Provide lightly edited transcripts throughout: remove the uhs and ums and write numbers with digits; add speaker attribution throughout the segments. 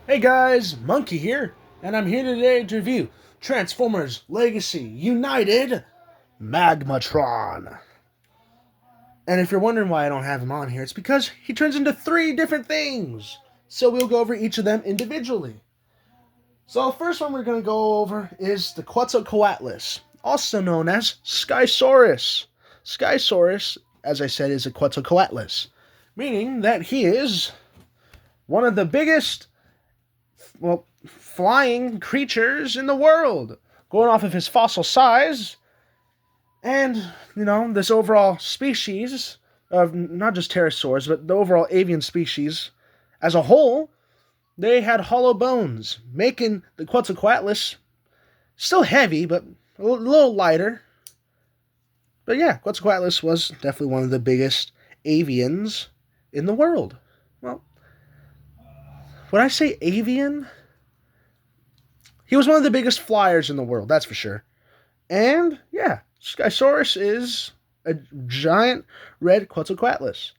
Speaker 1: Hey guys, Monkey here, and I'm here today to review Transformers Legacy United Magmatron. And if you're wondering why I don't have him on here, it's because he turns into three different things. So we'll go over each of them individually. So the first one we're going to go over is the Quetzalcoatlus, also known as Skysaurus. Skysaurus, as I said, is a Quetzalcoatlus, meaning that he is one of the biggest flying creatures in the world. Going off of his fossil size and, this overall species of not just pterosaurs, but the overall avian species as a whole, they had hollow bones, making the Quetzalcoatlus still heavy, but a little lighter. But yeah, Quetzalcoatlus was definitely one of the biggest avians in the world. Well, when I say avian, he was one of the biggest flyers in the world, that's for sure. And yeah, Skysaurus is a giant red Quetzalcoatlus.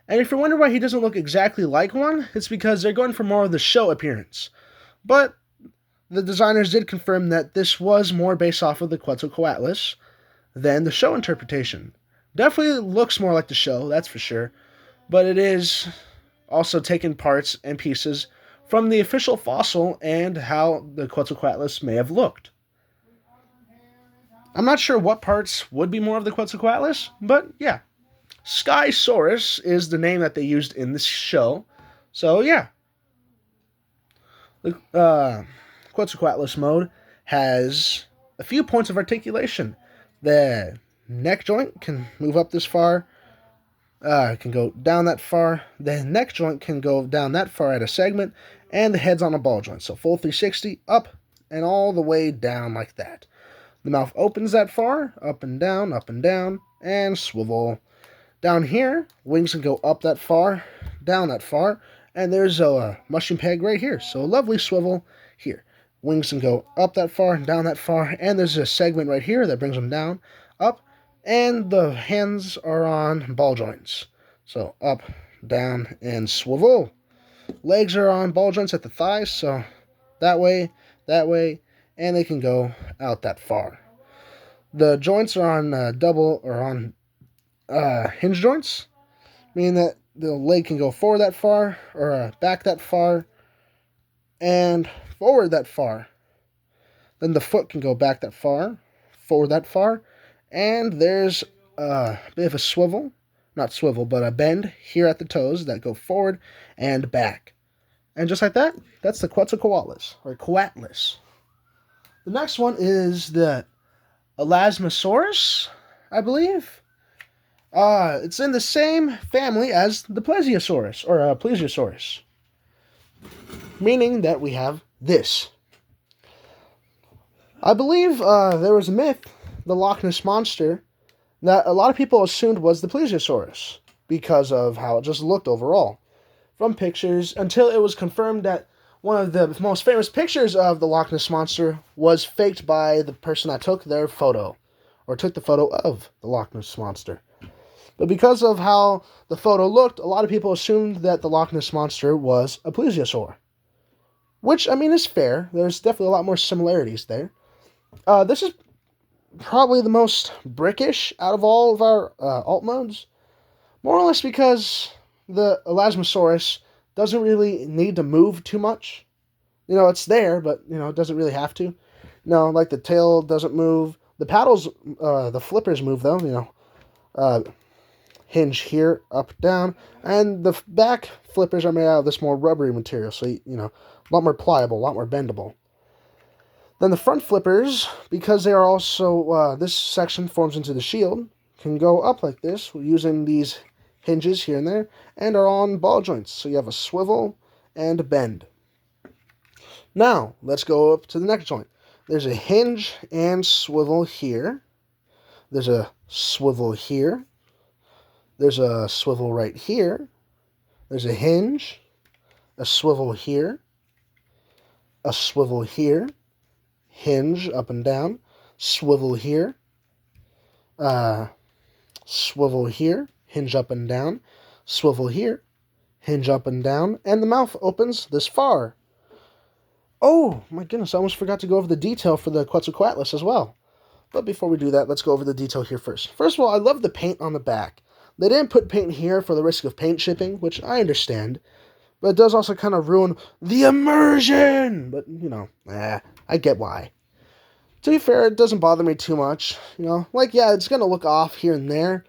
Speaker 1: And if you're wondering why he doesn't look exactly like one, it's because they're going for more of the show appearance. But the designers did confirm that this was more based off of the Quetzalcoatlus than the show interpretation. Definitely looks more like the show, that's for sure. But it is also taking parts and pieces from the official fossil and how the Quetzalcoatlus may have looked. I'm not sure what parts would be more of the Quetzalcoatlus, but yeah. Skysaurus is the name that they used in this show. So yeah. The Quetzalcoatlus mode has a few points of articulation. The neck joint can move up this far. Can go down that far. The neck joint can go down that far at a segment. And the head's on a ball joint. So full 360, up, and all the way down like that. The mouth opens that far, up and down, and swivel. Down here, wings can go up that far, down that far, and there's a mushroom peg right here. So a lovely swivel here. Wings can go up that far, down that far, and there's a segment right here that brings them down, up, and the hands are on ball joints. So up, down, and swivel. Legs are on ball joints at the thighs, so that way, and they can go out that far. The joints are on hinge joints, meaning that the leg can go forward that far, or back that far, and forward that far. Then the foot can go back that far, forward that far, and there's a bit of a swivel, not swivel, but a bend here at the toes that go forward and back. And just like that, that's the Quetzalcoatlus, or Coatlus. The next one is the Elasmosaurus, I believe. It's in the same family as the Plesiosaurus, or Plesiosaurus. Meaning that we have this. I believe there was a myth, the Loch Ness Monster, that a lot of people assumed was the Plesiosaurus because of how it just looked overall from pictures, until it was confirmed that one of the most famous pictures of the Loch Ness Monster was faked by the person that took their photo, or took the photo of the Loch Ness Monster. But because of how the photo looked, a lot of people assumed that the Loch Ness Monster was a plesiosaur. Which, I mean, is fair. There's definitely a lot more similarities there. This is probably the most brickish out of all of our alt modes. More or less because the Elasmosaurus doesn't really need to move too much. It's there, but, it doesn't really have to. Like the tail doesn't move. The paddles, the flippers move, though, hinge here, up, down. And the back flippers are made out of this more rubbery material, so, a lot more pliable, a lot more bendable. Then the front flippers, because they are also, this section forms into the shield, can go up like this using these hinges here and there, and are on ball joints. So you have a swivel and a bend. Now, let's go up to the neck joint. There's a hinge and swivel here. There's a swivel here. There's a swivel right here. There's a hinge, a swivel here, a swivel here, hinge up and down, swivel here, swivel here, hinge up and down, swivel here, hinge up and down, and the mouth opens this far. Oh, my goodness, I almost forgot to go over the detail for the Quetzalcoatlus as well. But before we do that, let's go over the detail here first. First of all, I love the paint on the back. They didn't put paint here for the risk of paint chipping, which I understand. But it does also kind of ruin the immersion! But, I get why. To be fair, it doesn't bother me too much. Yeah, it's going to look off here and there.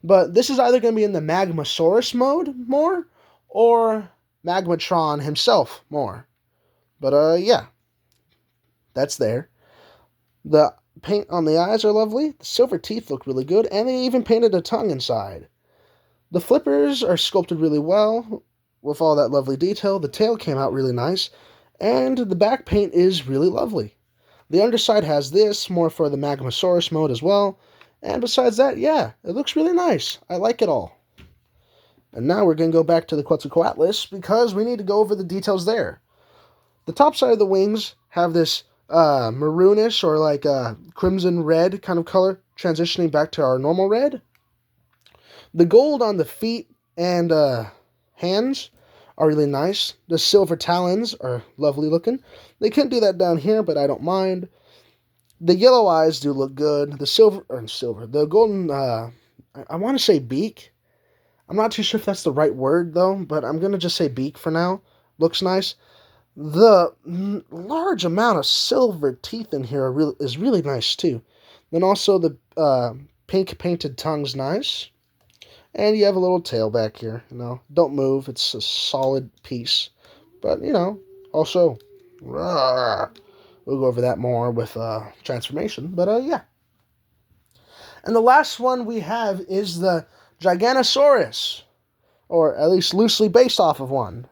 Speaker 1: But this is either going to be in the Magmasaurus mode more, or Magmatron himself more. But, yeah, that's there. The paint on the eyes are lovely, the silver teeth look really good, and they even painted a tongue inside. The flippers are sculpted really well, with all that lovely detail. The tail came out really nice, and the back paint is really lovely. The underside has this, more for the Magmasaurus mode as well, and besides that, yeah, it looks really nice. I like it all. And now we're going to go back to the Quetzalcoatlus, because we need to go over the details there. The top side of the wings have this maroonish or like crimson red kind of color, transitioning back to our normal red. The gold on the feet and hands are really nice. The silver talons are lovely looking. They couldn't do that down here, but I don't mind. The yellow eyes do look good. The golden, I want to say beak. I'm not too sure if that's the right word though, but I'm going to just say beak for now. Looks nice. The large amount of silver teeth in here is really nice too. Then also the pink painted tongue's nice. And you have a little tail back here, Don't move, it's a solid piece. But, also, we'll go over that more with transformation. But, yeah. And the last one we have is the Giganosaurus, or at least loosely based off of one.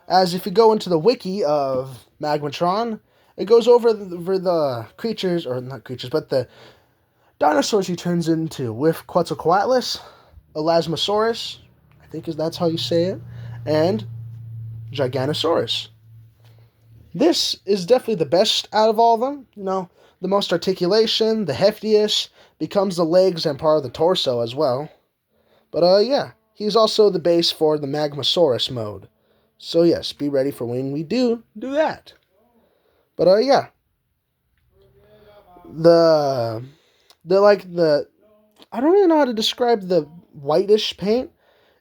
Speaker 1: As if you go into the wiki of Magmatron, it goes over the creatures, or not creatures, but the dinosaurs he turns into with Quetzalcoatlus, Elasmosaurus, I think that's how you say it, and Giganosaurus. This is definitely the best out of all of them. The most articulation, the heftiest, becomes the legs and part of the torso as well. But, yeah, he's also the base for the Magmasaurus mode. So, yes, be ready for when we do that. But, yeah. I don't really know how to describe the whitish paint.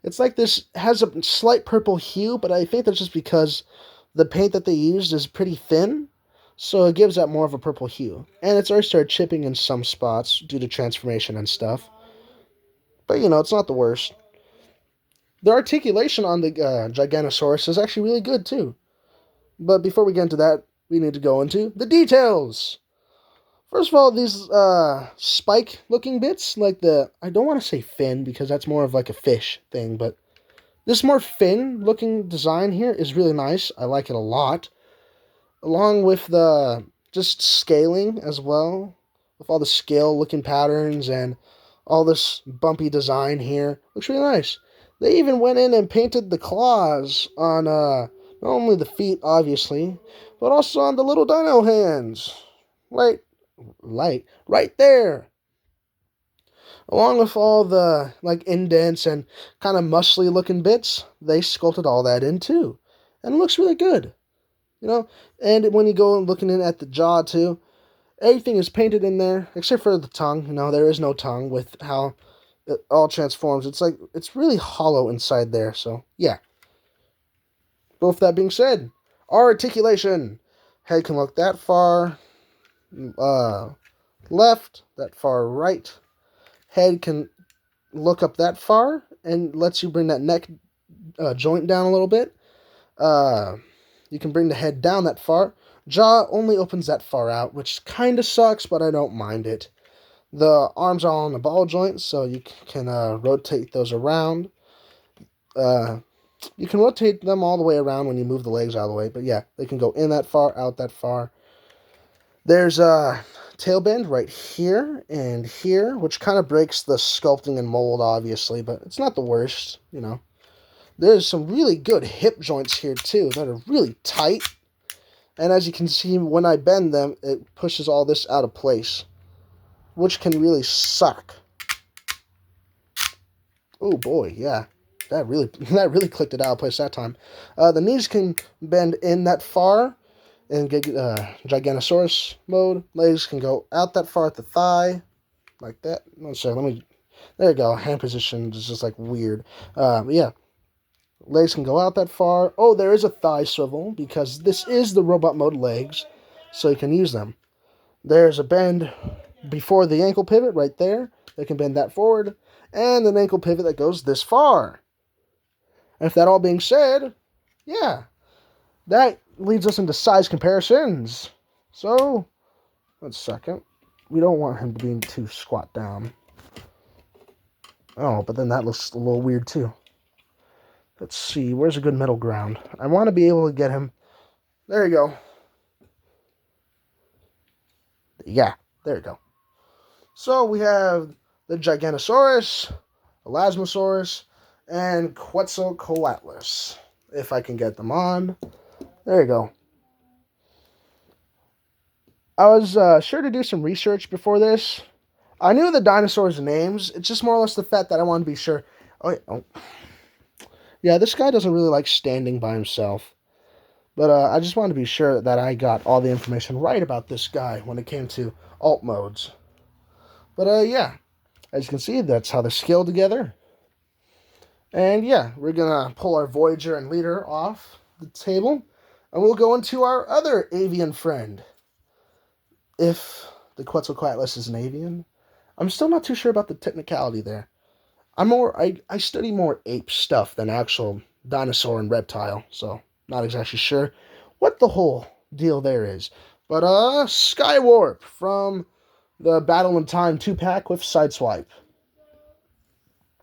Speaker 1: It's like this has a slight purple hue, but I think that's just because the paint that they used is pretty thin, so it gives that more of a purple hue. And it's already started chipping in some spots due to transformation and stuff. But, it's not the worst. The articulation on the Giganosaurus is actually really good, too. But before we get into that, we need to go into the details. First of all, these spike-looking bits, like I don't want to say fin, because that's more of like a fish thing, but this more fin-looking design here is really nice. I like it a lot. Along with the just scaling as well, with all the scale-looking patterns and all this bumpy design here. Looks really nice. They even went in and painted the claws on not only the feet, obviously, but also on the little dino hands. Right there. Along with all the indents and kind of muscly looking bits, they sculpted all that in too. And it looks really good. And when you go looking in at the jaw too, everything is painted in there except for the tongue. There is no tongue with how it all transforms. It's really hollow inside there. So yeah. But with that being said, our articulation. Head can look that far left, that far right. Head can look up that far and lets you bring that neck joint down a little bit. You can bring the head down that far. Jaw only opens that far out, which kind of sucks, but I don't mind it. The arms are on the ball joint, so you can rotate those around. You can rotate them all the way around when you move the legs out of the way, but yeah, they can go in that far, out that far. There's a tail bend right here and here, which kind of breaks the sculpting and mold, obviously, but it's not the worst, There's some really good hip joints here, too, that are really tight. And as you can see, when I bend them, it pushes all this out of place, which can really suck. Oh, boy, yeah. That really clicked it out of place that time. The knees can bend in that far, In Giganosaurus mode, legs can go out that far at the thigh, like that. No, sorry, let me. There you go. Hand position is just like weird. Yeah, legs can go out that far. Oh, there is a thigh swivel because this is the robot mode legs, so you can use them. There's a bend before the ankle pivot right there. They can bend that forward, and an ankle pivot that goes this far. And if that all being said, yeah, that leads us into size comparisons. So, let's second. We don't want him to be too squat down. Oh, but then that looks a little weird too. Let's see, where's a good middle ground? I want to be able to get him. There you go. Yeah, there you go. So we have the Giganosaurus, Elasmosaurus, and Quetzalcoatlus. If I can get them on. There you go. I was sure to do some research before this. I knew the dinosaurs' names. It's just more or less the fact that I wanted to be sure. Oh. Yeah, this guy doesn't really like standing by himself. But I just wanted to be sure that I got all the information right about this guy when it came to alt modes. But yeah, as you can see, that's how they're scaled together. And yeah, we're going to pull our Voyager and Leader off the table. And we'll go into our other avian friend. If the Quetzalcoatlus is an avian. I'm still not too sure about the technicality there. I study more ape stuff than actual dinosaur and reptile, so not exactly sure what the whole deal there is. But Skywarp from the Battle in Time 2-pack with Sideswipe.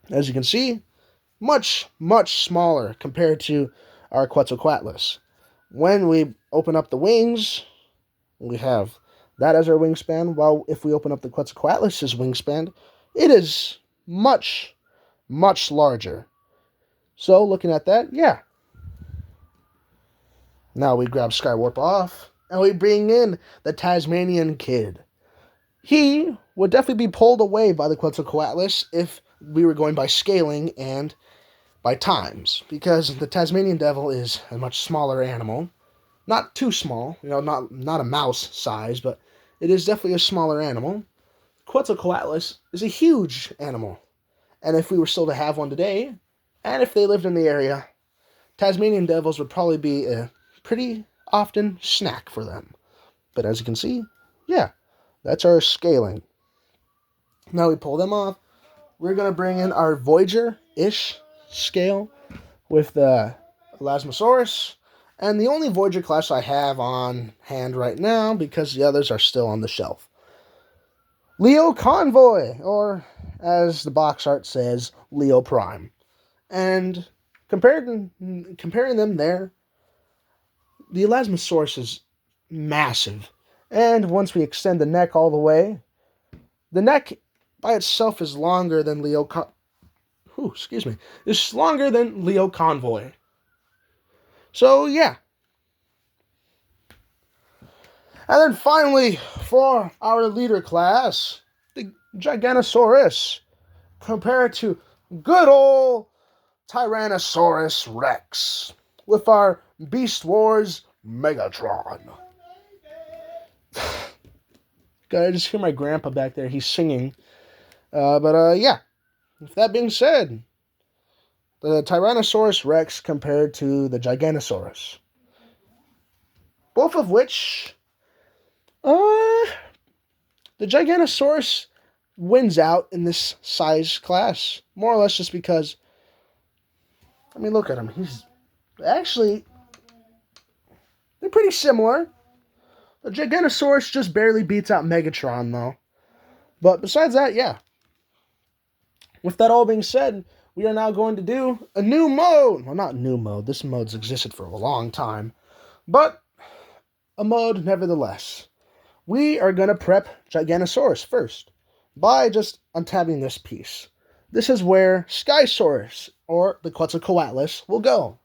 Speaker 1: As you can see, much, much smaller compared to our Quetzalcoatlus. When we open up the wings, we have that as our wingspan, while if we open up the Quetzalcoatlus's wingspan, it is much, much larger. So, looking at that, yeah. Now we grab Skywarp off, and we bring in the Tasmanian Kid. He would definitely be pulled away by the Quetzalcoatlus if we were going by scaling and by times, because the Tasmanian Devil is a much smaller animal. Not too small, not a mouse size, but it is definitely a smaller animal. Quetzalcoatlus is a huge animal. And if we were still to have one today, and if they lived in the area, Tasmanian devils would probably be a pretty often snack for them. But as you can see, yeah, that's our scaling. Now we pull them off. We're going to bring in our Voyager-ish scale with the Elasmosaurus. And the only Voyager class I have on hand right now, because the others are still on the shelf. Leo Convoy, or as the box art says, Leo Prime. And comparing them there, the Elasmosaurus is massive. And once we extend the neck all the way, the neck by itself is longer than is longer than Leo Convoy. So yeah. And then finally, for our leader class, the Giganosaurus, compared to good old Tyrannosaurus Rex, with our Beast Wars Megatron. I just hear my grandpa back there, he's singing. Yeah, with that being said, the Tyrannosaurus Rex compared to the Giganosaurus. Both of which, the Giganosaurus wins out in this size class. More or less just because, I mean, look at him. He's actually, they're pretty similar. The Giganosaurus just barely beats out Megatron, though. But besides that, yeah. With that all being said, we are now going to do a new mode. Well, not new mode. This mode's existed for a long time. But a mode nevertheless. We are going to prep Giganosaurus first by just untabbing this piece. This is where Skysaurus, or the Quetzalcoatlus, will go.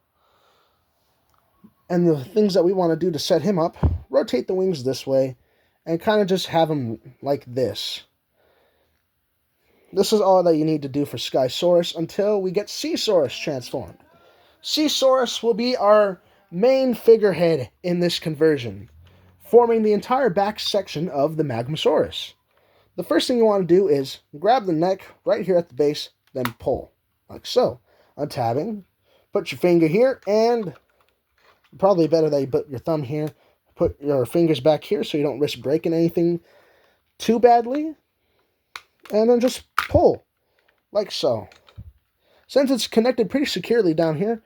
Speaker 1: And the things that we want to do to set him up, rotate the wings this way, and kind of just have him like this. This is all that you need to do for Skysaurus until we get Seasaurus transformed. Seasaurus will be our main figurehead in this conversion, forming the entire back section of the Magmasaurus. The first thing you want to do is grab the neck right here at the base, then pull, like so. Untabbing, put your finger here, and probably better that you put your thumb here, put your fingers back here so you don't risk breaking anything too badly, and then just pull, like so. Since it's connected pretty securely down here,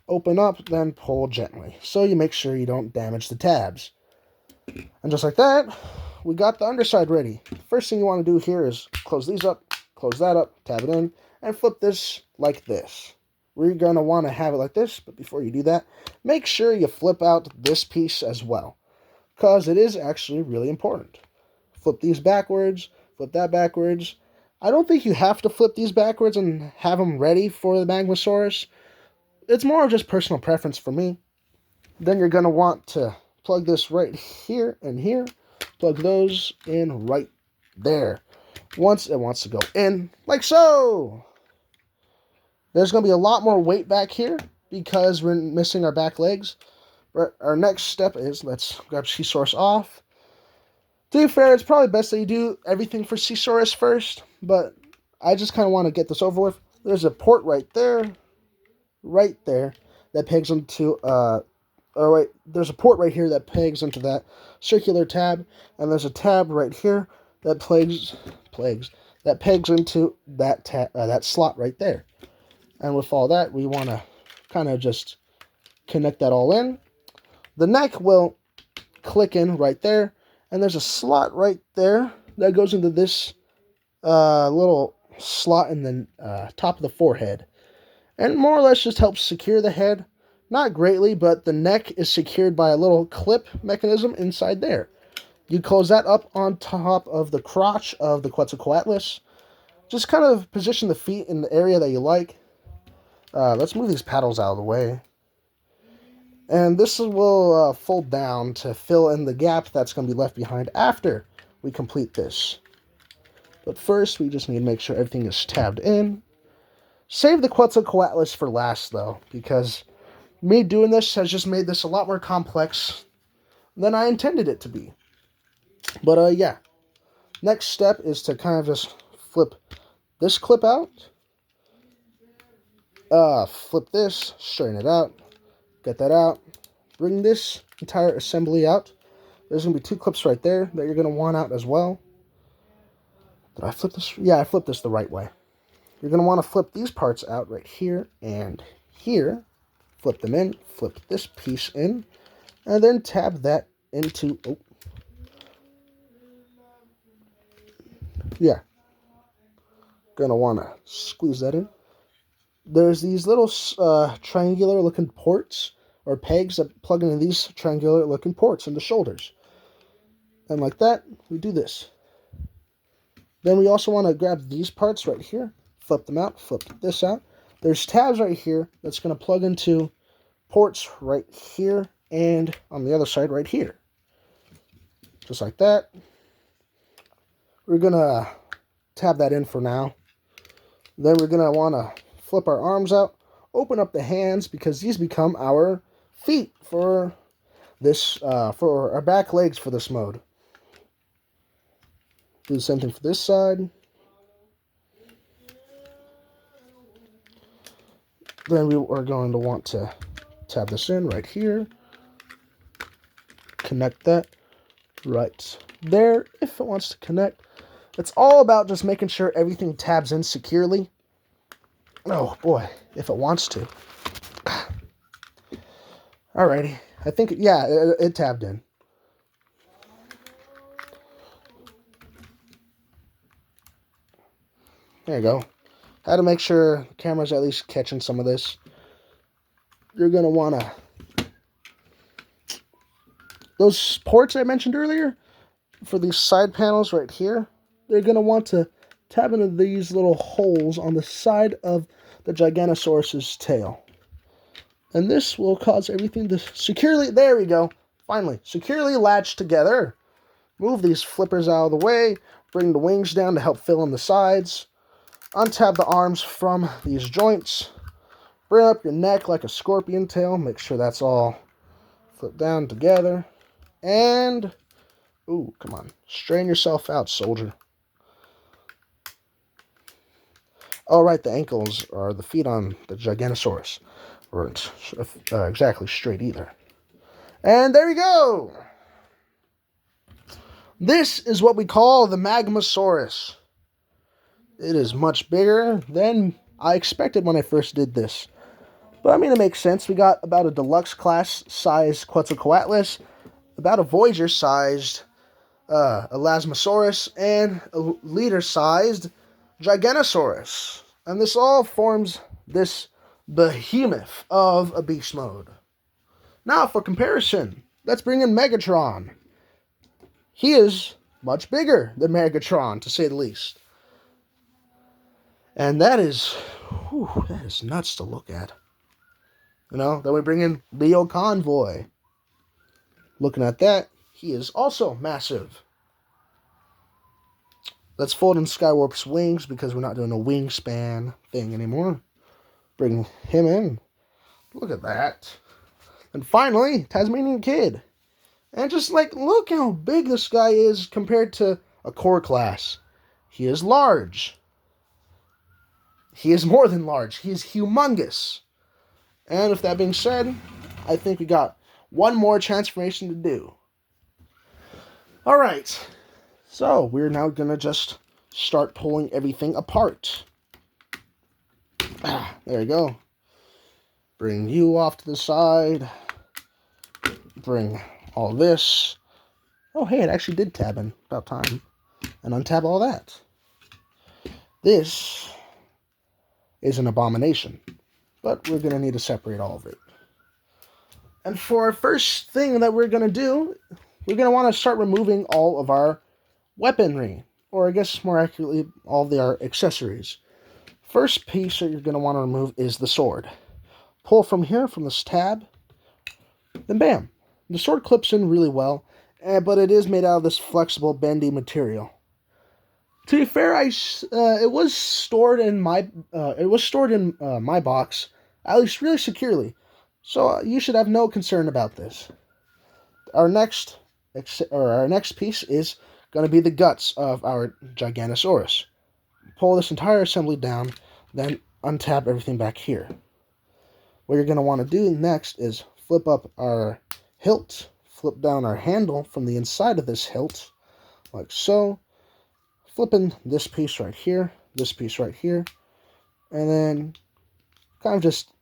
Speaker 1: open up, then pull gently, so you make sure you don't damage the tabs. And just like that, we got the underside ready. First thing you want to do here is close these up, close that up, tab it in, and flip this like this. We're going to want to have it like this, but before you do that, make sure you flip out this piece as well, because it is actually really important. Flip these backwards, flip that backwards. I don't think you have to flip these backwards and have them ready for the Magmasaurus. It's more of just personal preference for me. Then you're going to want to plug this right here and here. Plug those in right there. Once it wants to go in, like so. There's going to be a lot more weight back here because we're missing our back legs. But our next step is, let's grab Seasaurus off. To be fair, it's probably best that you do everything for Seasaurus first, but I just kind of want to get this over with. There's a port right there, that pegs into, there's a port right here that pegs into that circular tab, and there's a tab right here that pegs into that slot right there. And with all that, we want to kind of just connect that all in. The neck will click in right there, and there's a slot right there that goes into this little slot in the top of the forehead. And more or less just helps secure the head. Not greatly, but the neck is secured by a little clip mechanism inside there. You close that up on top of the crotch of the Quetzalcoatlus. Just kind of position the feet in the area that you like. Let's move these paddles out of the way. And this will fold down to fill in the gap that's going to be left behind after we complete this. But first, we just need to make sure everything is tabbed in. Save the Quetzalcoatlus for last, though, because me doing this has just made this a lot more complex than I intended it to be. But, yeah. Next step is to kind of just flip this clip out. Flip this, straighten it out, get that out. Bring this entire assembly out. There's going to be 2 clips right there that you're going to want out as well. Did I flip this? Yeah, I flipped this the right way. You're going to want to flip these parts out right here and here. Flip them in, flip this piece in, and then tab that into... Oh. Yeah. Going to want to squeeze that in. There's these little triangular looking ports or pegs that plug into these triangular looking ports in the shoulders. And like that, we do this. Then we also want to grab these parts right here, flip them out, flip this out. There's tabs right here that's going to plug into ports right here and on the other side right here. Just like that. We're going to tab that in for now. Then we're going to want to flip our arms out, open up the hands because these become our feet for this, for our back legs for this mode. Do the same thing for this side. Then we are going to want to tab this in right here. Connect that right there if it wants to connect. It's all about just making sure everything tabs in securely. Oh boy, if it wants to. Alrighty. I think, yeah, it tabbed in. There you go. Had to make sure the camera's at least catching some of this. You're going to want to... Those ports I mentioned earlier, for these side panels right here, they're going to want to tab into these little holes on the side of the Giganosaurus's tail. And this will cause everything to securely... There we go. Finally, securely latch together. Move these flippers out of the way. Bring the wings down to help fill in the sides. Untab the arms from these joints. Bring up your neck like a scorpion tail. Make sure that's all Flip down together. And, ooh, come on. Strain yourself out, soldier. Oh, right, the ankles or the feet on the Giganosaurus weren't exactly straight either. And there you go. This is what we call the Magmasaurus. It is much bigger than I expected when I first did this. But I mean, it makes sense. We got about a deluxe class size Quetzalcoatlus, about a Voyager sized Elasmosaurus, and a leader sized Giganosaurus. And this all forms this behemoth of a beast mode. Now, for comparison, let's bring in Megatron. He is much bigger than Megatron, to say the least. And that is nuts to look at. You know, then we bring in Leo Convoy. Looking at that, he is also massive. Let's fold in Skywarp's wings because we're not doing a wingspan thing anymore. Bring him in. Look at that. And finally, Tasmanian Kid. And just like, look how big this guy is compared to a core class. He is large. He is more than large. He is humongous. And with that being said, I think we got one more transformation to do. Alright. So, we're now going to just start pulling everything apart. There you go. Bring you off to the side. Bring all this. Oh, hey, it actually did tab in. About time. And untab all that. This is an abomination. But we're going to need to separate all of it. And for our first thing that we're going to do, we're going to want to start removing all of our weaponry. Or I guess more accurately, all of our accessories. First piece that you're going to want to remove is the sword. Pull from here, from this tab. Then bam. The sword clips in really well. But it is made out of this flexible, bendy material. To be fair, it was stored in my box, at least really securely. So you should have no concern about this. Our next piece is going to be the guts of our Giganosaurus. Pull this entire assembly down, then untap everything back here. What you're going to want to do next is flip up our hilt, flip down our handle from the inside of this hilt, like so. Flipping this piece right here, and then kind of just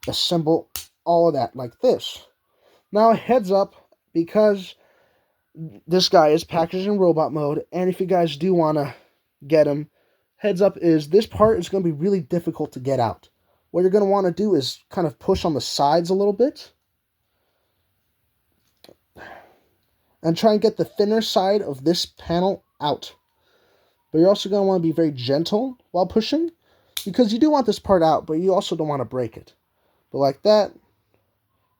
Speaker 1: assemble all of that like this. Now, heads up, because this guy is packaged in robot mode, and if you guys do want to get him, heads up is this part is going to be really difficult to get out. What you're going to want to do is kind of push on the sides a little bit, and try and get the thinner side of this panel out. But you're also going to want to be very gentle while pushing, because you do want this part out, but you also don't want to break it. But like that,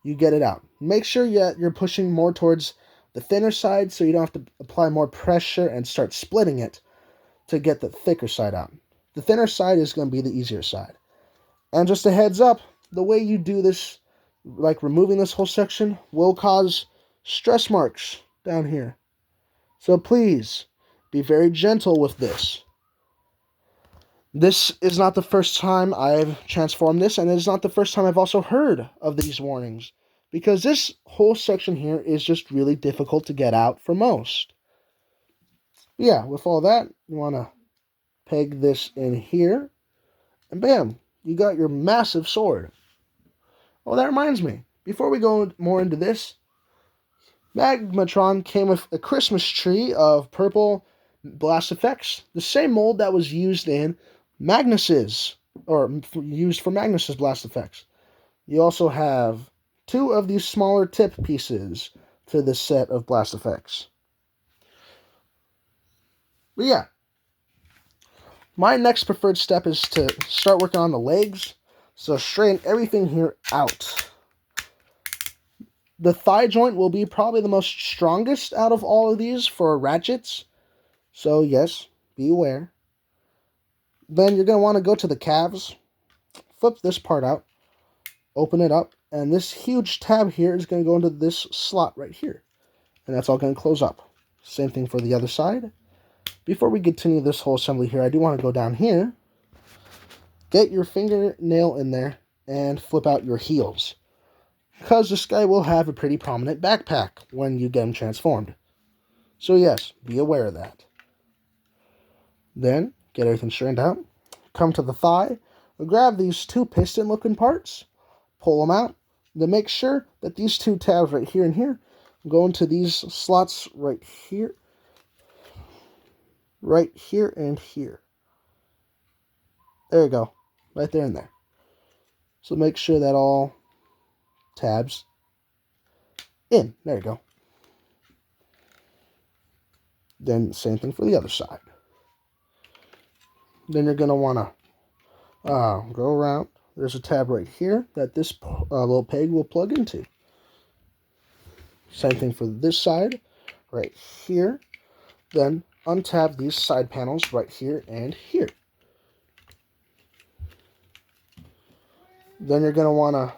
Speaker 1: you get it out. Make sure you're pushing more towards the thinner side so you don't have to apply more pressure and start splitting it to get the thicker side out. The thinner side is going to be the easier side. And just a heads up, the way you do this, like removing this whole section, will cause stress marks down here. So please, be very gentle with this. This is not the first time I've transformed this, and it is not the first time I've also heard of these warnings, because this whole section here is just really difficult to get out for most. Yeah, with all that, you want to peg this in here, and bam, you got your massive sword. Oh, that reminds me, before we go more into this, Magmatron came with a Christmas tree of purple blast effects, the same mold that was used in Magnus's, or used for Magnus's blast effects. You also have 2 of these smaller tip pieces to this set of blast effects. But yeah, my next preferred step is to start working on the legs, so straighten everything here out. The thigh joint will be probably the most strongest out of all of these for ratchets, so yes, be aware. Then you're going to want to go to the calves, flip this part out, open it up, And this huge tab here is going to go into this slot right here. And that's all going to close up. Same thing for the other side. Before we continue this whole assembly here, I do want to go down here, get your fingernail in there, and flip out your heels. Because this guy will have a pretty prominent backpack when you get him transformed. So yes, be aware of that. Then, get everything straightened out. Come to the thigh, grab these two piston-looking parts, pull them out, then make sure that these two tabs right here and here go into these slots right here, and here. There you go, right there and there. So make sure that all tabs in. There you go. Then same thing for the other side. Then you're going to want to go around. There's a tab right here that this little peg will plug into. Same thing for this side, right here. Then untab these side panels right here and here. Then you're going to want to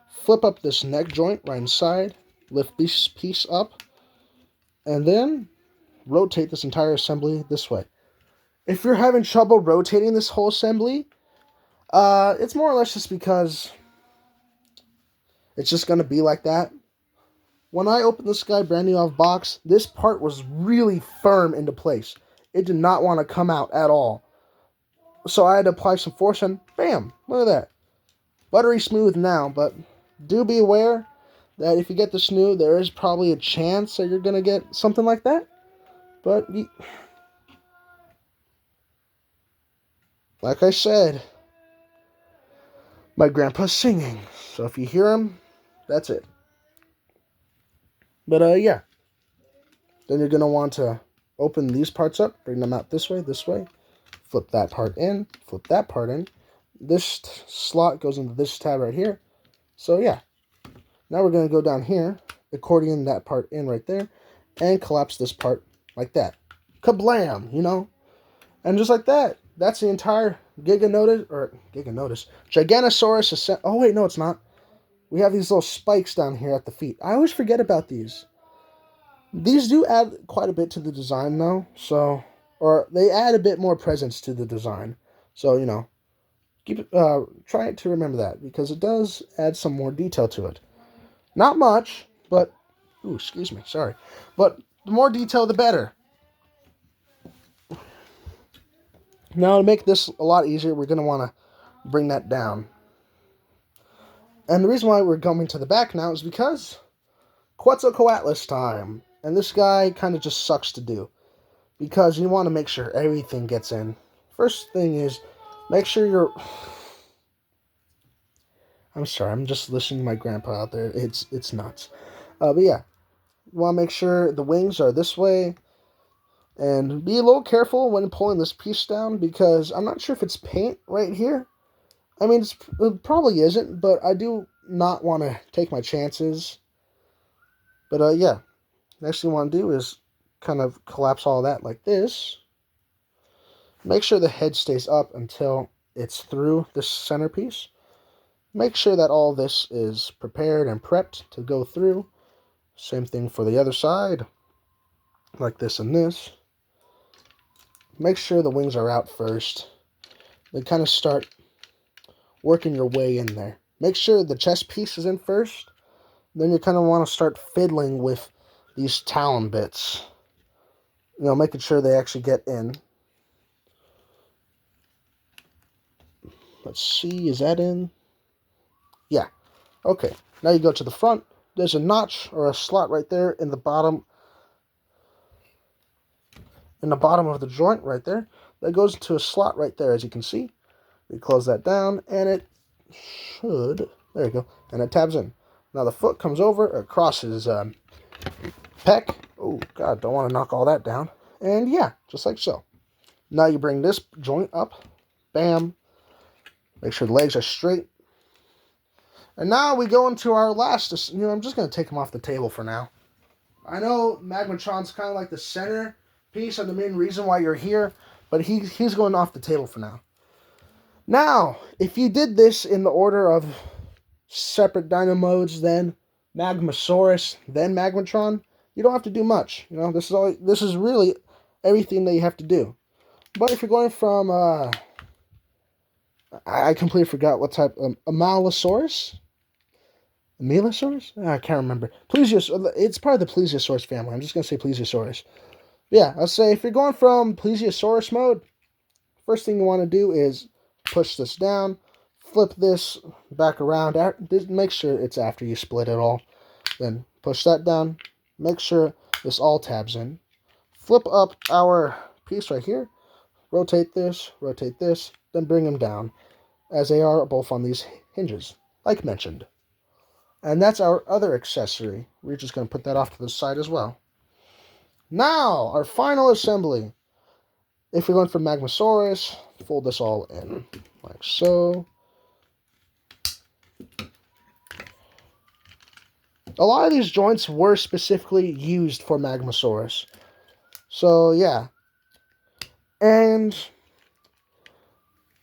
Speaker 1: flip up this neck joint right inside, lift this piece up, and then rotate this entire assembly this way. If you're having trouble rotating this whole assembly, it's more or less just because it's just going to be like that. When I opened this guy brand new off box, this part was really firm into place. It did not want to come out at all. So I had to apply some force and bam, look at that. Buttery smooth now, but do be aware that if you get this new, there is probably a chance that you're going to get something like that. But, like I said, my grandpa's singing. So if you hear him, that's it. But, yeah. Then you're going to want to open these parts up, bring them out this way, flip that part in, flip that part in. This slot goes into this tab right here. So, yeah. Now we're going to go down here, accordion that part in right there, and collapse this part like that. Kablam, you know? And just like that, that's the entire Giganotosaurus. Oh, wait, no, it's not. We have these little spikes down here at the feet. I always forget about these. These do add quite a bit to the design, though. So, or they add a bit more presence to the design. So, you know, try to remember that, because it does add some more detail to it. Not much, but, ooh, excuse me, sorry. But the more detail, the better. Now, to make this a lot easier, we're going to want to bring that down. And the reason why we're coming to the back now is because Quetzalcoatlus time. And this guy kind of just sucks to do, because you want to make sure everything gets in. First thing is, make sure you're... I'm sorry, I'm just listening to my grandpa out there. It's nuts. But yeah, you want to make sure the wings are this way. And be a little careful when pulling this piece down, because I'm not sure if it's paint right here. I mean, it probably isn't, but I do not want to take my chances. But yeah, next thing you want to do is kind of collapse all that like this. Make sure the head stays up until it's through this centerpiece. Make sure that all this is prepared and prepped to go through. Same thing for the other side, like this and this. Make sure the wings are out first. Then kind of start working your way in there. Make sure the chest piece is in first. Then you kind of want to start fiddling with these talon bits. You know, making sure they actually get in. Let's see, is that in? Yeah. Okay. Now you go to the front. There's a notch or a slot right there in the bottom. In the bottom of the joint right there. That goes into a slot right there, as you can see. We close that down, and it should... There you go. And it tabs in. Now the foot comes over across his pec. Oh, God, don't want to knock all that down. And yeah, just like so. Now you bring this joint up. Bam. Make sure the legs are straight. And now we go into our last... You know, I'm just going to take him off the table for now. I know Magmatron's kind of like the center piece and the main reason why you're here, but he's going off the table for now. Now, if you did this in the order of separate dino modes, then Magmasaurus, then Magmatron. You don't have to do much. This is really everything that you have to do. But if you're going from I completely forgot what type. Amalosaurus? Amalosaurus? I can't remember. Plesiosaurus. It's part of the Plesiosaurus family. I'm just going to say Plesiosaurus. Yeah, I'll say if you're going from Plesiosaurus mode, first thing you want to do is push this down, flip this back around. Make sure it's after you split it all. Then push that down. Make sure this all tabs in. Flip up our piece right here. Rotate this, then bring them down, as they are both on these hinges, like mentioned. And that's our other accessory. We're just going to put that off to the side as well. Now, our final assembly. If you're going for Magmasaurus, fold this all in, like so. A lot of these joints were specifically used for Magmasaurus. So, yeah. And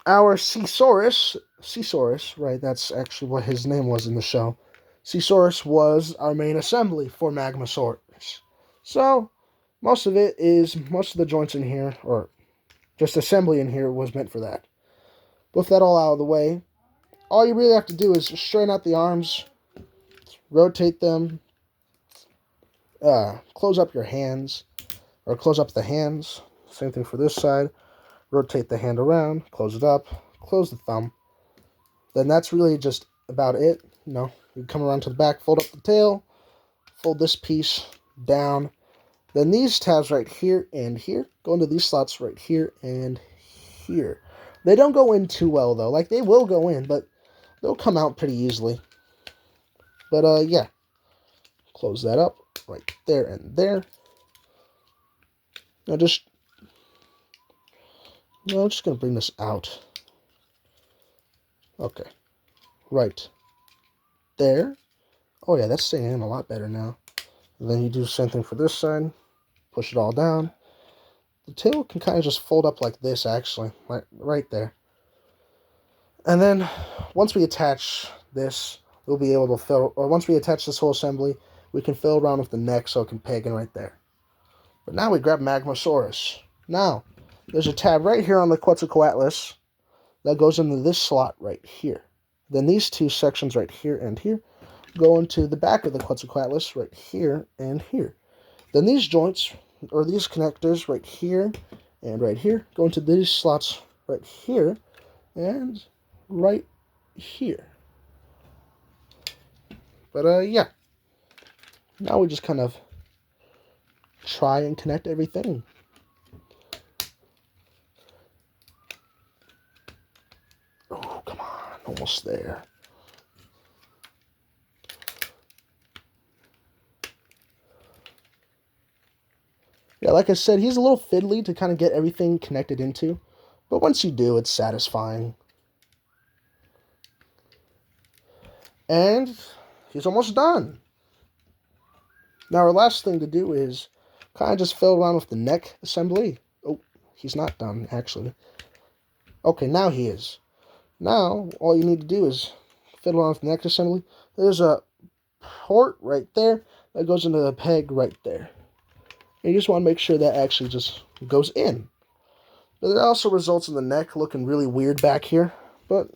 Speaker 1: our Caesaurus, right, that's actually what his name was in the show. Caesaurus was our main assembly for Magmasaurus. So, most of the joints in here, or just assembly in here, was meant for that. With that all out of the way, all you really have to do is straighten out the arms, rotate them, close up your hands, or close up the hands. Same thing for this side. Rotate the hand around, close it up, close the thumb. Then that's really just about it. You come around to the back, fold up the tail, fold this piece down. Then these tabs right here and here go into these slots right here and here. They don't go in too well, though. Like, they will go in, but they'll come out pretty easily. But, yeah. Close that up right there and there. I'm just going to bring this out. Okay. Right there. Oh, yeah, that's staying in a lot better now. And then you do the same thing for this side. Push it all down. The tail can kind of just fold up like this, actually. Right there. And then, once we attach this, we'll be able to fill... Or once we attach this whole assembly, we can fill around with the neck so it can peg in right there. But now we grab Magmasaurus. Now, there's a tab right here on the Quetzalcoatlus that goes into this slot right here. Then these two sections right here and here go into the back of the Quetzalcoatlus right here and here. Then these joints, or these connectors right here and right here, go into these slots right here and right here. But, yeah. Now we just kind of try and connect everything. Oh, come on. Almost there. Yeah, like I said, he's a little fiddly to kind of get everything connected into. But once you do, it's satisfying. And he's almost done. Now our last thing to do is kind of just fill around with the neck assembly. Oh, he's not done, actually. Okay, now he is. Now, all you need to do is fiddle around with the neck assembly. There's a port right there that goes into the peg right there. And you just want to make sure that actually just goes in. But it also results in the neck looking really weird back here. But,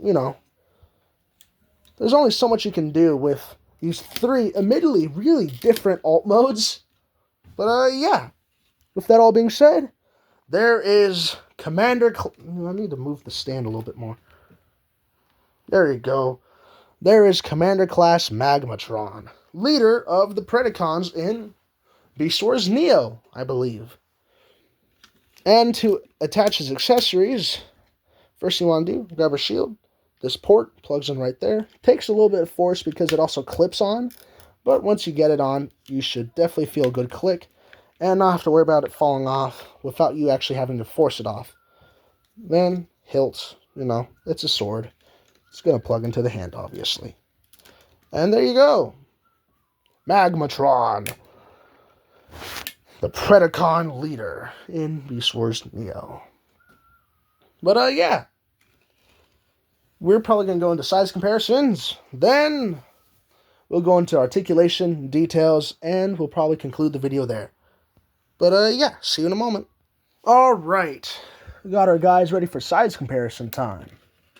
Speaker 1: there's only so much you can do with these three, admittedly, really different alt modes. But, yeah. With that all being said, there is Commander... I need to move the stand a little bit more. There you go. There is Commander Class Magmatron, leader of the Predacons in Beast Wars Neo, I believe. And to attach his accessories, first thing you want to do, grab a shield. This port plugs in right there. Takes a little bit of force because it also clips on, but once you get it on, you should definitely feel a good click and not have to worry about it falling off without you actually having to force it off. Then, hilt, it's a sword. It's going to plug into the hand, obviously. And there you go. Magmatron, the Predacon leader in Beast Wars Neo. But, yeah. We're probably going to go into size comparisons. Then we'll go into articulation, details, and we'll probably conclude the video there. But yeah, see you in a moment. All right, we got our guys ready for size comparison time.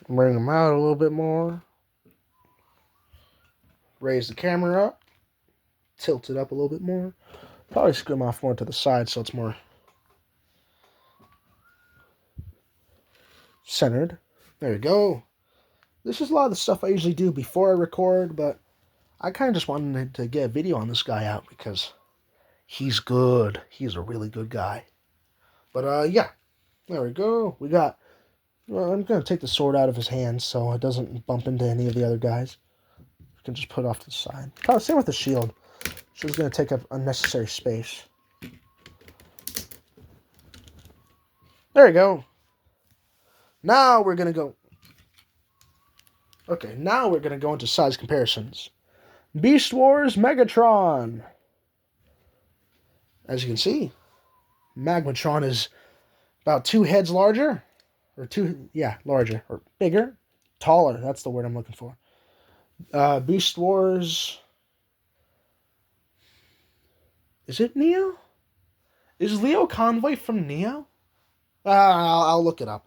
Speaker 1: Bring them out a little bit more. Raise the camera up. Tilt it up a little bit more. Probably scoot them off more to the side so it's more centered. There we go. This is a lot of the stuff I usually do before I record, but I kind of just wanted to get a video on this guy out because he's good. He's a really good guy. But yeah, there we go. We got, well, I'm going to take the sword out of his hands so it doesn't bump into any of the other guys. You can just put it off to the side. Oh, same with the shield. Shield's going to take up unnecessary space. There you go. Now we're going to go. Okay, now we're going to go into size comparisons. Beast Wars Magmatron. As you can see, Magmatron is about 2 heads larger. Larger. Or bigger. Taller, that's the word I'm looking for. Beast Wars. Is it Neo? Is Leo Convoy from Neo? I'll look it up.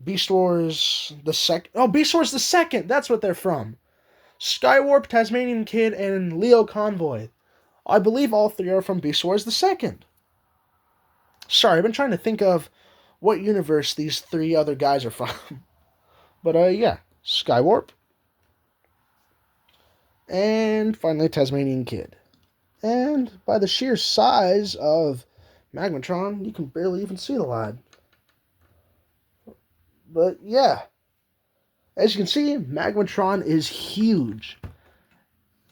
Speaker 1: Beast Wars the second. Oh, Beast Wars the second. That's what they're from. Skywarp, Tasmanian Kid, and Leo Convoy. I believe all 3 are from Beast Wars the second. Sorry, I've been trying to think of what universe these 3 other guys are from. But yeah, Skywarp. And finally, Tasmanian Kid. And by the sheer size of Magmatron, you can barely even see the lad. But yeah, as you can see, Magmatron is huge.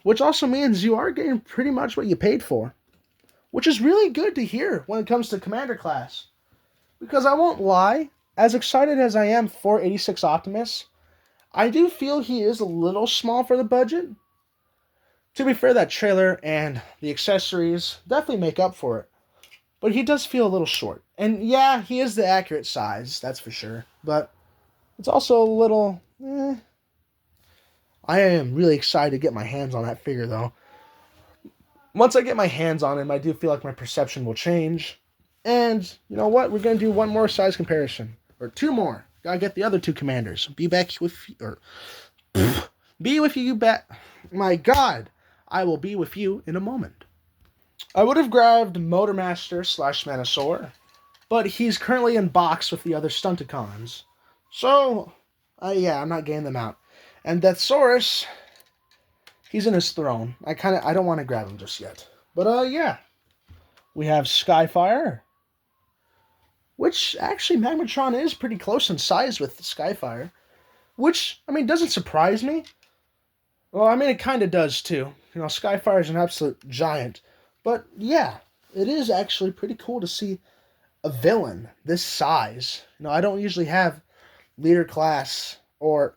Speaker 1: Which also means you are getting pretty much what you paid for. Which is really good to hear when it comes to Commander class. Because I won't lie, as excited as I am for 86 Optimus, I do feel he is a little small for the budget. To be fair, that trailer and the accessories definitely make up for it. But he does feel a little short. And yeah, he is the accurate size, that's for sure. But it's also a little, I am really excited to get my hands on that figure, though. Once I get my hands on him, I do feel like my perception will change. And you know what? We're going to do one more size comparison. Or 2 more. Gotta get the other 2 commanders. Be with you back. My God. I will be with you in a moment. I would have grabbed Motormaster / Manosaur, but he's currently in box with the other Stunticons. So, yeah, I'm not getting them out. And Deathsaurus, he's in his throne. I don't want to grab him just yet. But yeah, we have Skyfire, which actually Magmatron is pretty close in size with Skyfire, which, I mean, doesn't surprise me. Well, I mean, it kind of does too. You know, Skyfire is an absolute giant. But yeah, it is actually pretty cool to see a villain this size. You know, I don't usually have leader class or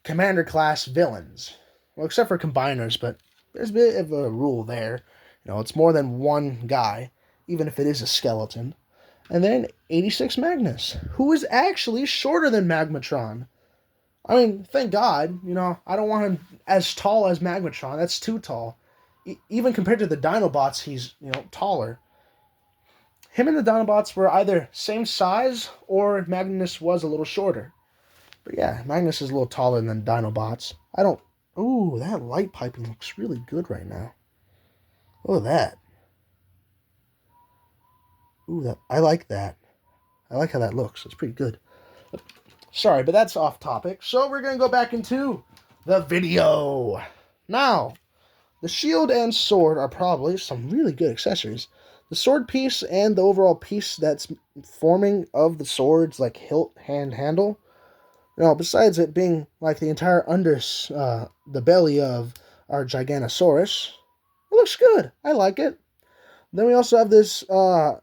Speaker 1: commander class villains. Well, except for combiners, but there's a bit of a rule there. You know, it's more than one guy, even if it is a skeleton. And then 86 Magnus, who is actually shorter than Magmatron. I mean, thank God, you know, I don't want him as tall as Magmatron. That's too tall. Even compared to the Dinobots, he's, you know, taller. Him and the Dinobots were either same size or Magnus was a little shorter. But yeah, Magnus is a little taller than Dinobots. Ooh, that light piping looks really good right now. Look at that. Ooh, I like that. I like how that looks. It's pretty good. Sorry, but that's off topic. So we're going to go back into the video. Now, the shield and sword are probably some really good accessories. The sword piece and the overall piece that's forming of the swords, like hilt, handle. You know, besides it being like the entire the belly of our Giganosaurus, it looks good. I like it. Then we also have this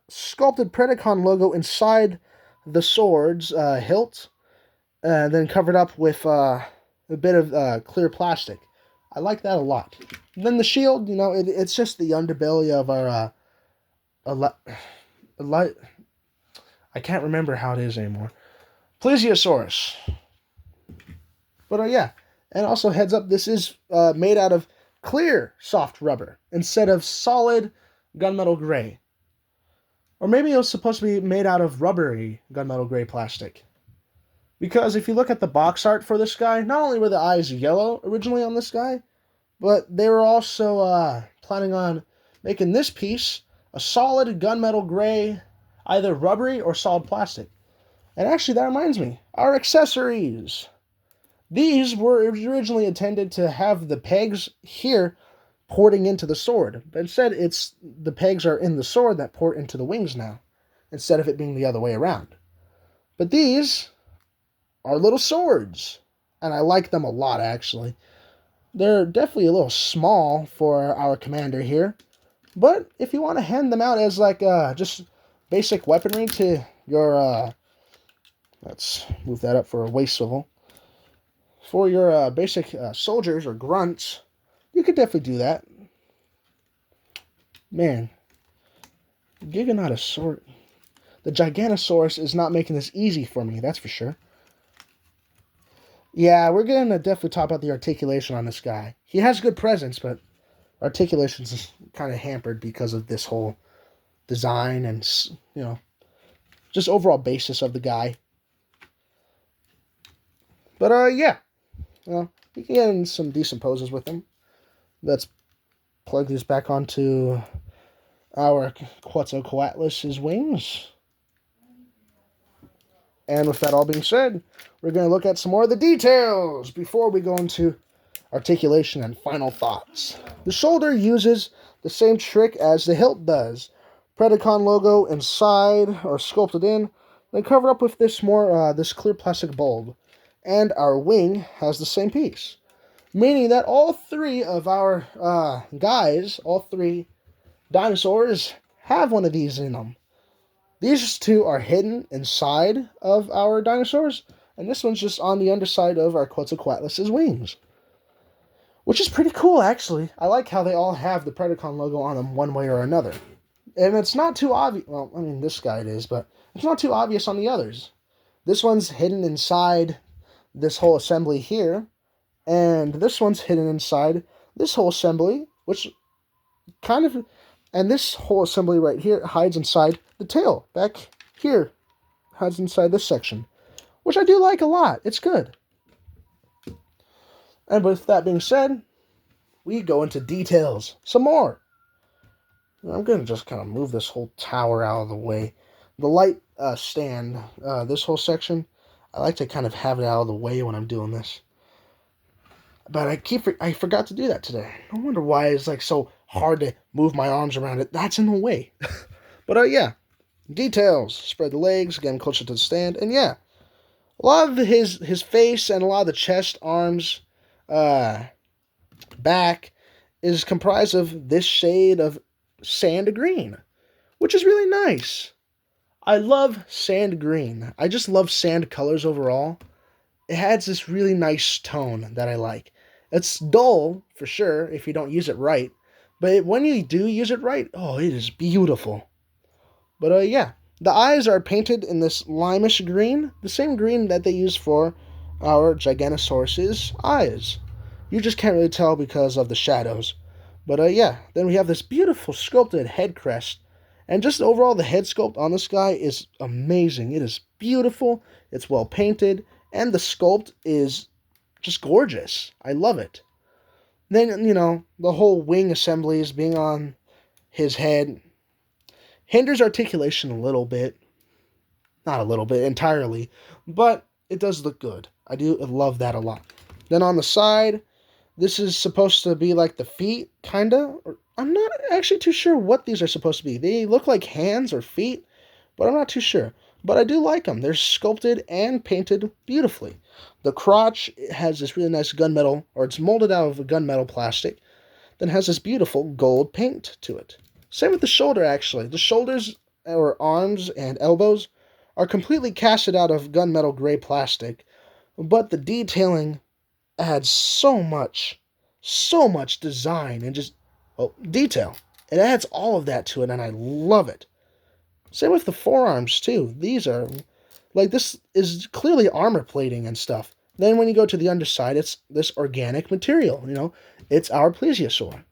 Speaker 1: sculpted Predacon logo inside the sword's hilt. And then covered up with a bit of clear plastic. I like that a lot. And then the shield, you know, it's just the underbelly of our I can't remember how it is anymore. Plesiosaurus. But yeah, and also heads up, this is made out of clear soft rubber instead of solid gunmetal gray. Or maybe it was supposed to be made out of rubbery gunmetal gray plastic. Because if you look at the box art for this guy, not only were the eyes yellow originally on this guy, but they were also planning on making this piece a solid gunmetal gray, either rubbery or solid plastic. And actually, that reminds me, our accessories. These were originally intended to have the pegs here porting into the sword, but instead it's the pegs are in the sword that port into the wings now, instead of it being the other way around. But these are little swords, and I like them a lot, actually. They're definitely a little small for our commander here, but if you want to hand them out as like just basic weaponry to your let's move that up for a waist swivel, for your basic soldiers or grunts, you could definitely do that. Man, Giganotosaurus, the Giganosaurus is not making this easy for me, that's for sure. Yeah, we're going to definitely talk about the articulation on this guy. He has good presence, but articulation's kind of hampered because of this whole design and, just overall basis of the guy. But, yeah. Well, we can get in some decent poses with him. Let's plug these back onto our Quetzalcoatlus' wings. And with that all being said, we're going to look at some more of the details before we go into articulation and final thoughts. The shoulder uses the same trick as the hilt does. Predacon logo inside or sculpted in, then covered up with this this clear plastic bulb. And our wing has the same piece, meaning that all three of our guys, all three dinosaurs, have one of these in them. These two are hidden inside of our dinosaurs, and this one's just on the underside of our Quetzalcoatlus' wings. Which is pretty cool, actually. I like how they all have the Predacon logo on them one way or another. And it's not too obvious. Well, I mean, this guy it is, but it's not too obvious on the others. This one's hidden inside this whole assembly here, and this one's hidden inside this whole assembly, which kind of... And this whole assembly right here hides inside the tail. Back here hides inside this section, which I do like a lot. It's good. And with that being said, we go into details some more. I'm going to just kind of move this whole tower out of the way. The light stand, this whole section, I like to kind of have it out of the way when I'm doing this. But I forgot to do that today. I wonder why it's like so hard to move my arms around it. That's in the way. But yeah, details. Spread the legs, get him closer to the stand, and yeah, a lot of his face and a lot of the chest, arms, back is comprised of this shade of sand green, which is really nice. I love sand green. I just love sand colors overall. It has this really nice tone that I like. It's dull, for sure, if you don't use it right. But when you do use it right, oh, it is beautiful. But yeah, the eyes are painted in this limeish green, the same green that they use for our Giganosaurus' eyes. You just can't really tell because of the shadows. But yeah, then we have this beautiful sculpted head crest. And just overall, the head sculpt on this guy is amazing. It is beautiful, it's well painted, and the sculpt is just gorgeous. I love it. Then, the whole wing assemblies being on his head hinders articulation a little bit. Not a little bit, entirely. But it does look good. I do love that a lot. Then on the side, this is supposed to be like the feet, kinda. I'm not actually too sure what these are supposed to be. They look like hands or feet, but I'm not too sure. But I do like them. They're sculpted and painted beautifully. The crotch has this really nice gunmetal, or it's molded out of a gunmetal plastic, then has this beautiful gold paint to it. Same with the shoulder, actually. The shoulders, or arms and elbows, are completely casted out of gunmetal gray plastic, but the detailing adds so much design and just detail. It adds all of that to it, and I love it. Same with the forearms, too. These are Like, this is clearly armor plating and stuff. Then when you go to the underside, it's this organic material, It's our plesiosaur.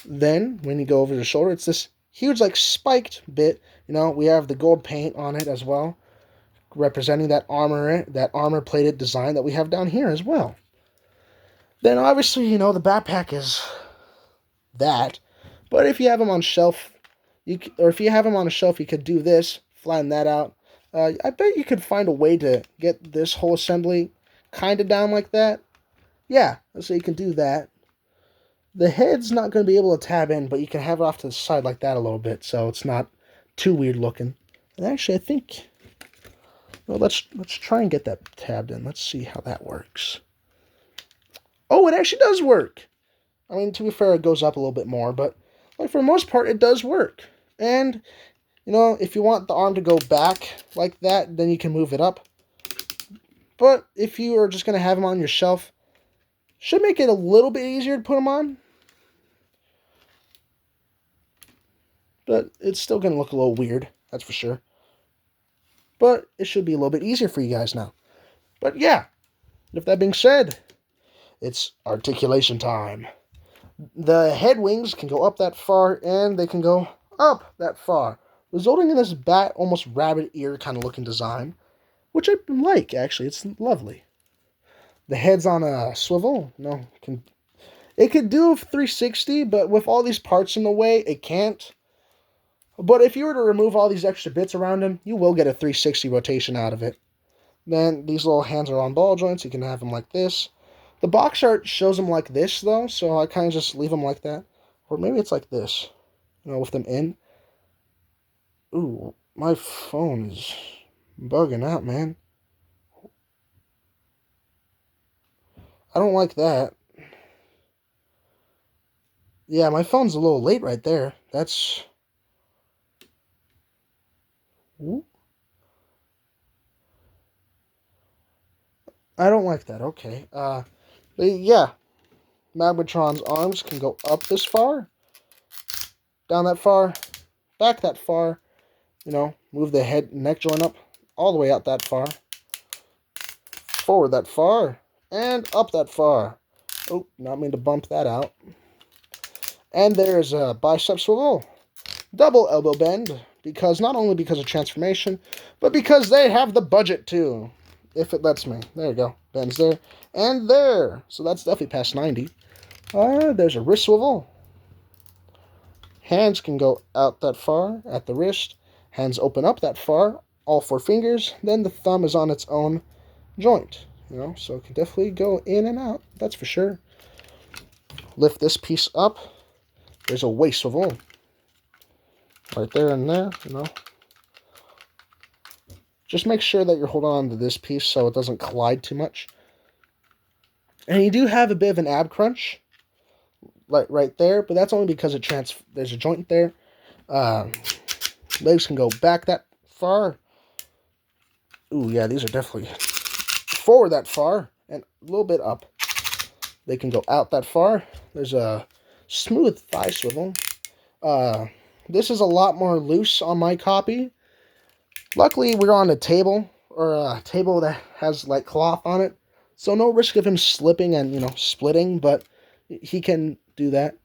Speaker 1: Then, when you go over the shoulder, it's this huge, like, spiked bit. We have the gold paint on it as well, representing that armor-plated design that we have down here as well. Then, obviously, the backpack is that. But if you have them on shelf, if you have them on a shelf, you could do this, flatten that out. I bet you could find a way to get this whole assembly kind of down like that. Yeah, so you can do that. The head's not going to be able to tab in, but you can have it off to the side like that a little bit, so it's not too weird looking. And actually, I think, well, let's try and get that tabbed in. Let's see how that works. Oh, it actually does work. I mean, to be fair, it goes up a little bit more, but like for the most part, it does work. And if you want the arm to go back like that, then you can move it up. But if you are just going to have them on your shelf, should make it a little bit easier to put them on. But it's still going to look a little weird, that's for sure. But it should be a little bit easier for you guys now. But yeah, with that being said, it's articulation time. The head wings can go up that far, and they can go up that far, resulting in this bat, almost rabbit ear kind of looking design, which I like, actually. It's lovely. The head's on a swivel. It could do a 360, but with all these parts in the way, it can't. But if you were to remove all these extra bits around him, you will get a 360 rotation out of it. Then these little hands are on ball joints. You can have them like this. The box art shows them like this, though, so I kind of just leave them like that. Or maybe it's like this, with them in. Ooh, my phone is bugging out, man. I don't like that. Yeah, my phone's a little late right there. That's... Ooh. I don't like that. Okay. Yeah. Magmatron's arms can go up this far, down that far, back that far. Move the head and neck joint up all the way out that far, forward that far, and up that far. Oh, not mean to bump that out. And there's a bicep swivel, double elbow bend, not only because of transformation, but because they have the budget too. If it lets me. There you go. Bends there. And there. So that's definitely past 90. There's a wrist swivel. Hands can go out that far at the wrist. Hands open up that far. All 4 fingers. Then the thumb is on its own joint. So it can definitely go in and out. That's for sure. Lift this piece up. There's a waist swivel. Right there and there, Just make sure that you're holding on to this piece so it doesn't collide too much. And you do have a bit of an ab crunch, like right there, but that's only because there's a joint there. Legs can go back that far. Ooh, yeah, these are definitely forward that far and a little bit up. They can go out that far. There's a smooth thigh swivel. This is a lot more loose on my copy. Luckily, we're on a table, or a table that has, like, cloth on it. So no risk of him slipping and, splitting, but he can do that.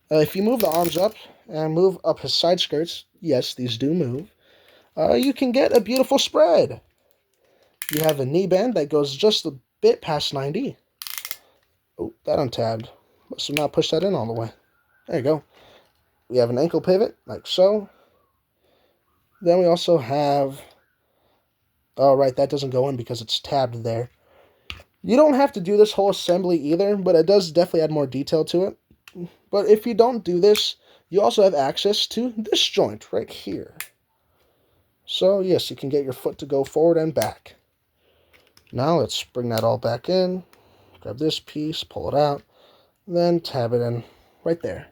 Speaker 1: If you move the arms up and move up his side skirts, yes, these do move, you can get a beautiful spread. You have a knee bend that goes just a bit past 90. Oh, that untabbed. So now push that in all the way. There you go. We have an ankle pivot, like so. Then we also have... Oh, right, that doesn't go in because it's tabbed there. You don't have to do this whole assembly either, but it does definitely add more detail to it. But if you don't do this, you also have access to this joint right here. So, yes, you can get your foot to go forward and back. Now let's bring that all back in. Grab this piece, pull it out, then tab it in right there.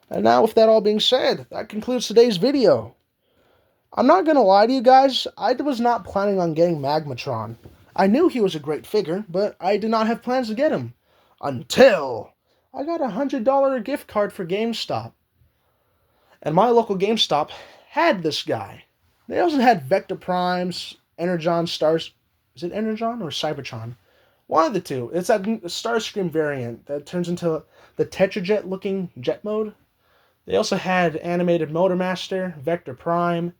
Speaker 1: And now, with that all being said, that concludes today's video. I'm not going to lie to you guys, I was not planning on getting Magmatron. I knew he was a great figure, but I did not have plans to get him. Until I got a $100 gift card for GameStop. And my local GameStop had this guy. They also had Vector Primes, Energon Stars. Is it Energon or Cybertron? One of the two. It's that Starscream variant that turns into the Tetrajet looking jet mode. They also had animated Motormaster, Vector Prime,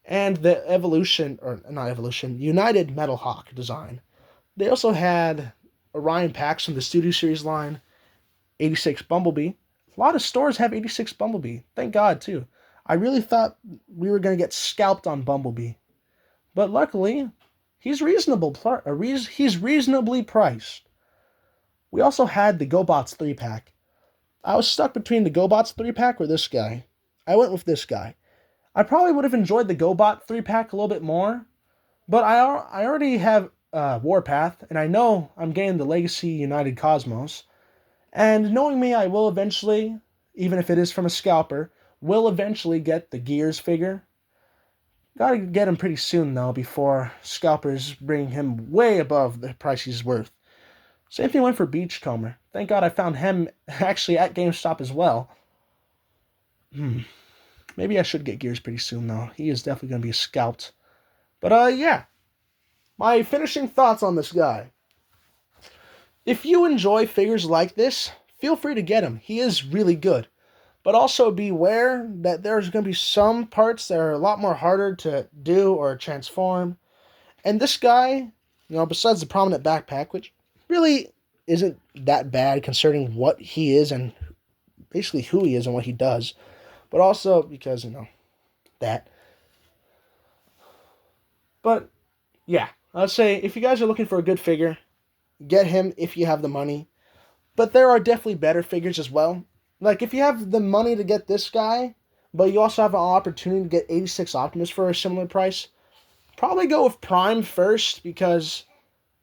Speaker 1: and the Evolution, or not Evolution, United Metal Hawk design. They also had Orion packs from the Studio Series line, 86 Bumblebee. A lot of stores have 86 Bumblebee. Thank God, too. I really thought we were going to get scalped on Bumblebee. But luckily, he's he's reasonably priced. We also had the GoBots 3-pack. I was stuck between the GoBots 3-pack or this guy. I went with this guy. I probably would have enjoyed the GoBot 3-pack a little bit more, but I already have Warpath, and I know I'm getting the Legacy United Cosmos. And knowing me, I will eventually, even if it is from a scalper, will eventually get the Gears figure. Gotta get him pretty soon, though, before scalpers bring him way above the price he's worth. Same thing went for Beachcomber. Thank God I found him actually at GameStop as well. Maybe I should get Gears pretty soon, though. He is definitely going to be scalped. But, yeah. My finishing thoughts on this guy. If you enjoy figures like this, feel free to get him. He is really good. But also beware that there's going to be some parts that are a lot more harder to do or transform. And this guy, besides the prominent backpack, which really isn't that bad concerning what he is and basically who he is and what he does. But also because, that. But, yeah. I'd say if you guys are looking for a good figure, get him if you have the money. But there are definitely better figures as well. Like, if you have the money to get this guy, but you also have an opportunity to get 86 Optimus for a similar price, probably go with Prime first because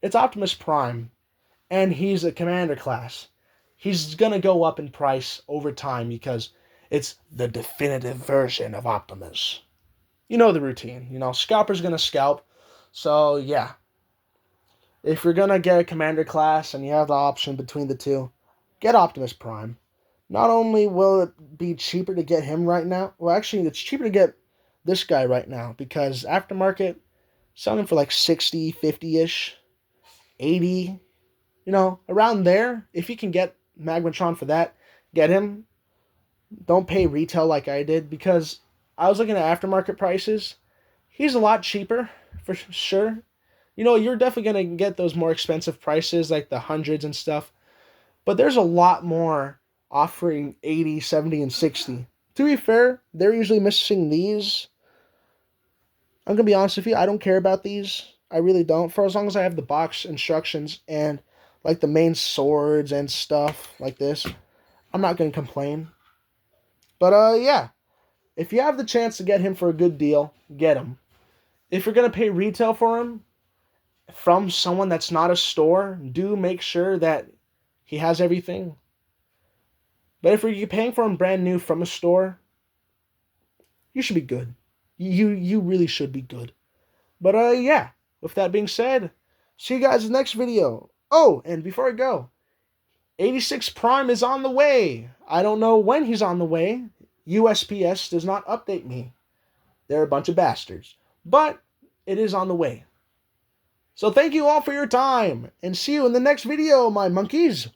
Speaker 1: it's Optimus Prime, and he's a Commander class. He's going to go up in price over time because it's the definitive version of Optimus. You know the routine. Scalper's going to scalp. So, yeah. If you're going to get a Commander class and you have the option between the two, get Optimus Prime. Not only will it be cheaper to get him right now, well, actually, it's cheaper to get this guy right now because aftermarket, selling for like 60, 50-ish, 80, around there. If you can get Magmatron for that, get him. Don't pay retail like I did because I was looking at aftermarket prices. He's a lot cheaper for sure. You're definitely going to get those more expensive prices like the hundreds and stuff. But there's a lot more offering 80, 70, and 60. To be fair, they're usually missing these. I'm going to be honest with you, I don't care about these. I really don't. For as long as I have the box instructions and like the main swords and stuff like this, I'm not going to complain. But yeah, if you have the chance to get him for a good deal, get him. If you're going to pay retail for him from someone that's not a store, do make sure that he has everything. But if you're paying for him brand new from a store, you should be good. You really should be good. But yeah, with that being said, see you guys in the next video. Oh, and before I go, 86 Prime is on the way. I don't know when he's on the way. USPS does not update me. They're a bunch of bastards. But it is on the way. So thank you all for your time, and see you in the next video, my monkeys.